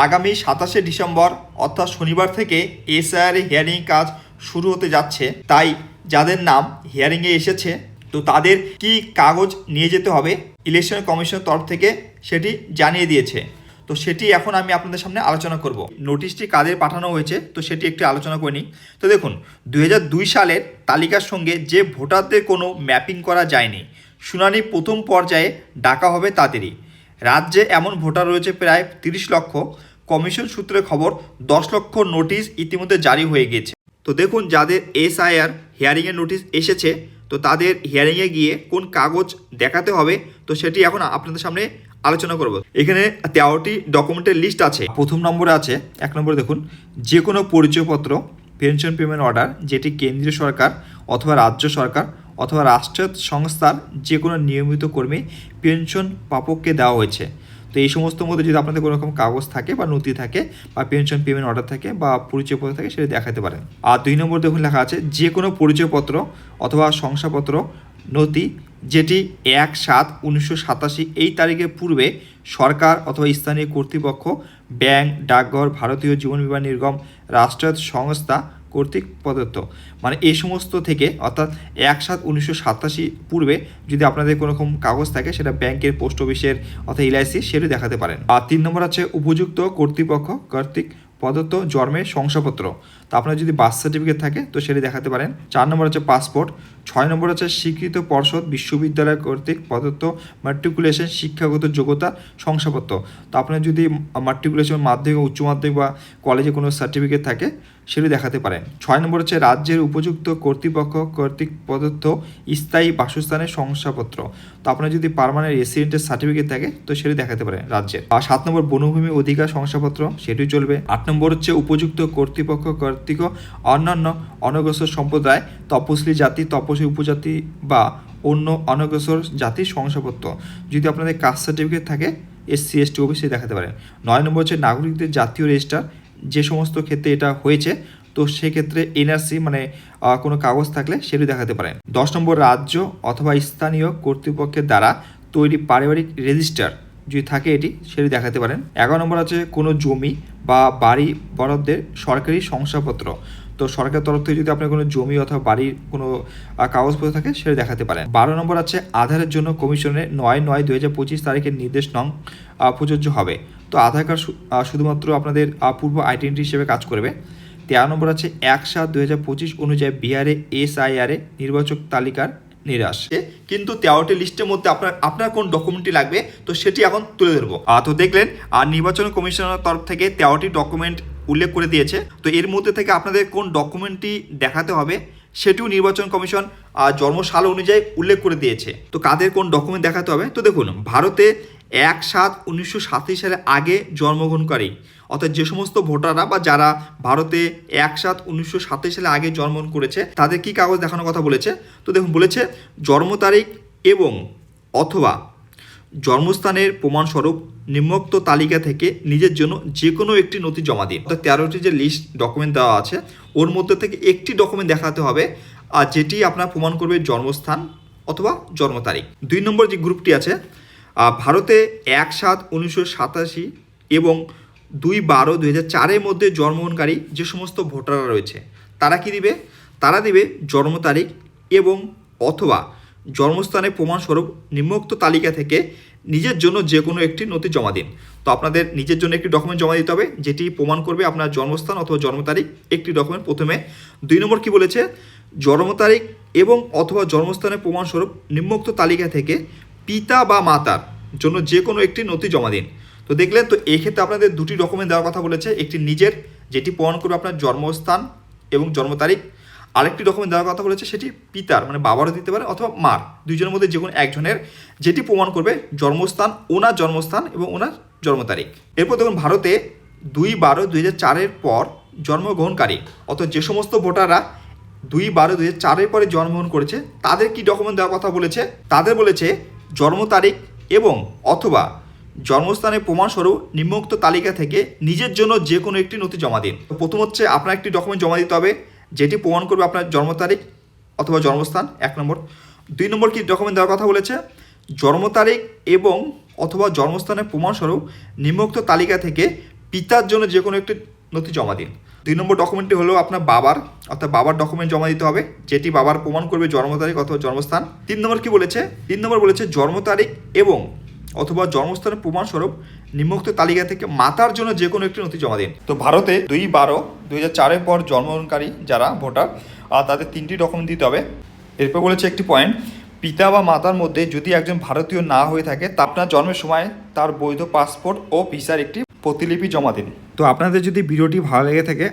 আগামী 27 ডিসেম্বর অর্থাৎ শনিবার থেকে এসআইআর হিয়ারিং কাজ শুরু হতে যাচ্ছে। তাই যাদের নাম হিয়ারিংয়ে এসেছে তো তাদের কি কাগজ নিয়ে যেতে হবে ইলেকশন কমিশনের তরফ থেকে সেটি জানিয়ে দিয়েছে। তো সেটি এখন আমি আপনাদের সামনে আলোচনা করব। নোটিশটি কাদের পাঠানো হয়েছে তো সেটি একটু আলোচনা করে নিই। তো দেখুন 2002 সালের তালিকার সঙ্গে যে ভোটারদের কোনো ম্যাপিং করা যায়নি, শুনানি প্রথম পর্যায়ে ডাকা হবে তাদেরই। রাজ্যে এমন ভোটার রয়েছে প্রায় 30 লক্ষ। কমিশন সূত্রে খবর 10 লক্ষ নোটিশ ইতিমধ্যে জারি হয়ে গেছে। তো দেখুন যাদের এসআইআর হিয়ারিংয়ের নোটিশ এসেছে তো তাদের হিয়ারিংয়ে গিয়ে কোন কাগজ দেখাতে হবে তো সেটি এখন আপনাদের সামনে আলোচনা করব। এখানে 13টি ডকুমেন্টের লিস্ট আছে। প্রথম নম্বরে আছে 1 নম্বরে দেখুন যে কোনো পরিচয়পত্র, পেনশন পেমেন্ট অর্ডার যেটি কেন্দ্রীয় সরকার অথবা রাজ্য সরকার অথবা রাষ্ট্রায়ত্ত সংস্থার যে কোনো নিয়মিত কর্মী পেনশন প্রাপককে দেওয়া হয়েছে। তো এই সমস্ত মধ্যে যদি আপনাদের কোনো রকম কাগজ থাকে বা নথি থাকে বা পেনশন পেমেন্ট অর্ডার থাকে বা পরিচয়পত্র থাকে সেটা দেখাতে পারেন। আর 2 নম্বর দেখুন লেখা আছে যে কোনো পরিচয়পত্র অথবা শংসাপত্র নথি যেটি 1/7/1987 এই তারিখের পূর্বে সরকার অথবা স্থানীয় কর্তৃপক্ষ, ব্যাংক, ডাকঘর, ভারতীয় জীবন বীমা নিগম, রাষ্ট্রায়ত্ত সংস্থা কর্তৃক প্রদত্ত, মানে এই সমস্ত থেকে অর্থাৎ 1/7/1987 পূর্বে যদি আপনাদের কোনো রকম কাগজ থাকে সেটা ব্যাংকের, পোস্ট অফিসের অর্থাৎ এলআইসি সেটি দেখাতে পারেন। আর 3 নম্বর আছে উপযুক্ত কর্তৃপক্ষ কর্তৃক প্রদত্ত জন্মের শংসাপত্র। তো আপনার যদি বার্থ সার্টিফিকেট থাকে তো সেটি দেখাতে পারেন। 4 নম্বর আছে পাসপোর্ট। 6 নম্বর আছে স্বীকৃত পর্ষদ বিশ্ববিদ্যালয় কর্তৃক প্রদত্ত ম্যাট্রিকুলেশন শিক্ষাগত যোগ্যতা শংসাপত্র। তো আপনার যদি ম্যাট্রিকুলেশন মাধ্যমিক, উচ্চ মাধ্যমিক বা কলেজে কোনো সার্টিফিকেট থাকে সেটি দেখাতে পারেন। 6 নম্বর হচ্ছে রাজ্যের উপযুক্ত কর্তৃপক্ষ কর্তৃক প্রদত্ত স্থায়ী বাসস্থানের শংসাপত্র। তো আপনার যদি পার্মানেন্ট রেসিডেন্টের সার্টিফিকেট থাকে তো সেটি দেখাতে পারেন রাজ্যের। আর 7 নম্বর বনভূমি অধিকার শংসাপত্র সেটি চলবে। 8 নম্বর হচ্ছে উপযুক্ত কর্তৃপক্ষ কর্তৃক অন্যান্য অনগ্রসর সম্প্রদায়, তপশিলি জাতি, তপশিলি উপজাতি বা অন্য অনগ্রসর জাতির শংসাপত্র। যদি আপনাদের কাস্ট সার্টিফিকেট থাকে SC ST অবশ্যই দেখাতে পারেন। 9 নম্বর হচ্ছে নাগরিকদের জাতীয় রেজিস্টার, যে সমস্ত ক্ষেত্রে এটা হয়েছে তো সেক্ষেত্রে NRC মানে কোনো কাগজ থাকলে সেটি দেখাতে পারেন। 10 নম্বর রাজ্য অথবা স্থানীয় কর্তৃপক্ষের দ্বারা তৈরি পারিবারিক রেজিস্টার যদি থাকে এটি সেটি দেখাতে পারেন। 11 নম্বর আছে কোনো জমি বা বাড়ি বরাদ্দের সরকারি শংসাপত্র। তো সরকারের তরফ থেকে যদি আপনার কোনো জমি অথবা বাড়ির কোনো কাগজপত্র থাকে সেটা দেখাতে পারেন। 12 নম্বর আছে আধারের জন্য কমিশনের 9/9/2025 তারিখের নির্দেশ নং প্রযোজ্য হবে। তো আধার কার্ড শুধুমাত্র আপনাদের পূর্ব আইডেন্টি হিসেবে কাজ করবে। 13 নম্বর আছে 1/7/2025 অনুযায়ী বিহারে SIR নির্বাচক তালিকার নিরাশ। কিন্তু 13টি লিস্টের মধ্যে আপনার কোন ডকুমেন্টটি লাগবে তো সেটি এখন তুলে ধরবো। তো দেখলেন নির্বাচন কমিশনের তরফ থেকে 13টি ডকুমেন্ট উল্লেখ করে দিয়েছে। তো এর মধ্যে থেকে আপনাদের কোন ডকুমেন্টটি দেখাতে হবে সেটিও নির্বাচন কমিশন জন্মসাল অনুযায়ী উল্লেখ করে দিয়েছে। তো কাদের কোন ডকুমেন্ট দেখাতে হবে তো দেখুন ভারতে 1/7/1987 সালে আগে জন্মগ্রহণকারী অর্থাৎ যে সমস্ত ভোটাররা বা যারা ভারতে 1/7/1987 সালে আগে জন্মগ্রহণ করেছে তাদের কি কাগজ দেখানোর কথা বলেছে। তো দেখুন বলেছে জন্ম তারিখ এবং অথবা জন্মস্থানের প্রমাণস্বরূপ নিম্নোক্ত তালিকা থেকে নিজের জন্য যে কোনো একটি নথি জমা দিন। অর্থাৎ 13টি যে লিস্ট ডকুমেন্ট দেওয়া আছে ওর মধ্যে থেকে একটি ডকুমেন্ট দেখাতে হবে আর যেটি আপনার প্রমাণ করবে জন্মস্থান অথবা জন্ম তারিখ। 2 নম্বর যে গ্রুপটি আছে ভারতে 1/7/1987 এবং 2/12/2004 মধ্যে জন্মগ্রহণকারী যে সমস্ত ভোটাররা রয়েছে তারা কি দিবে, তারা দিবে জন্ম তারিখ এবং অথবা জন্মস্থানের প্রমাণস্বরূপ নিম্নোক্ত তালিকা থেকে নিজের জন্য যে কোনো একটি নথি জমা দিন। তো আপনাদের নিজের জন্য একটি ডকুমেন্ট জমা দিতে হবে যেটি প্রমাণ করবে আপনার জন্মস্থান অথবা জন্ম তারিখ, একটি ডকুমেন্ট প্রথমে। 2 নম্বর কি বলেছে জন্ম তারিখ এবং অথবা জন্মস্থানের প্রমাণস্বরূপ নিম্নোক্ত তালিকা থেকে পিতা বা মাতার জন্য যে কোনো একটি নথি জমা দিন। তো দেখলেন তো এক্ষেত্রে আপনাদের 2টি ডকুমেন্ট দেওয়ার কথা বলেছে, একটি নিজের যেটি প্রমাণ করবে আপনার জন্মস্থান এবং জন্ম তারিখ, আরেকটি ডকুমেন্ট দেওয়ার কথা বলেছে সেটি পিতার মানে বাবারও দিতে পারে অথবা মার, দুইজনের মধ্যে যে কোনো একজনের যেটি প্রমাণ করবে জন্মস্থান, ওনার জন্মস্থান এবং ওনার জন্ম তারিখ। এরপর দেখুন ভারতে 2/12/2004 পর জন্মগ্রহণকারী অর্থাৎ যে সমস্ত ভোটাররা 2/12/2004 পরে জন্মগ্রহণ করেছে তাদের কি ডকুমেন্ট দেওয়ার কথা বলেছে, তাদের বলেছে জন্ম তারিখ এবং অথবা জন্মস্থানের প্রমাণস্বরূপ নিম্নোক্ত তালিকা থেকে নিজের জন্য যে কোনো একটি নথি জমা দিন। প্রথম হচ্ছে আপনার একটি ডকুমেন্ট জমা দিতে হবে যেটি প্রমাণ করবে আপনার জন্ম তারিখ অথবা জন্মস্থান 1 নম্বর। 2 নম্বর কি ডকুমেন্ট দেওয়ার কথা বলেছে জন্ম তারিখ এবং অথবা জন্মস্থানের প্রমাণস্বরূপ নিম্নোক্ত তালিকা থেকে পিতার জন্য যে কোনো একটি নথি জমা দিন। 2 নম্বর ডকুমেন্টটি হলো আপনার বাবার, অর্থাৎ বাবার ডকুমেন্ট জমা দিতে হবে, যেটি বাবার প্রমাণ করবে জন্ম তারিখ অথবা জন্মস্থান। 3 নম্বর কি বলেছে? 3 নম্বর বলেছে জন্ম তারিখ এবং অথবা জন্মস্থানের প্রমাণস্বরূপ নিম্নোক্ত তালিকা থেকে মাতার জন্য যে কোনো একটি নথি জমা দিন। তো ভারতে 2/12/2004 পর জন্মগ্রহণকারী যারা ভোটার তাদের 3টি ডকুমেন্ট দিতে হবে। এরপর বলেছে একটি পয়েন্ট, পিতা বা মাতার মধ্যে যদি একজন ভারতীয় না হয়ে থাকে তা আপনার জন্মের সময় তার বৈধ পাসপোর্ট ও ভিসার একটি প্রতিলিপি জমা দিন। তো আপনাদের যদি ভিডিওটি ভালো লেগে থাকে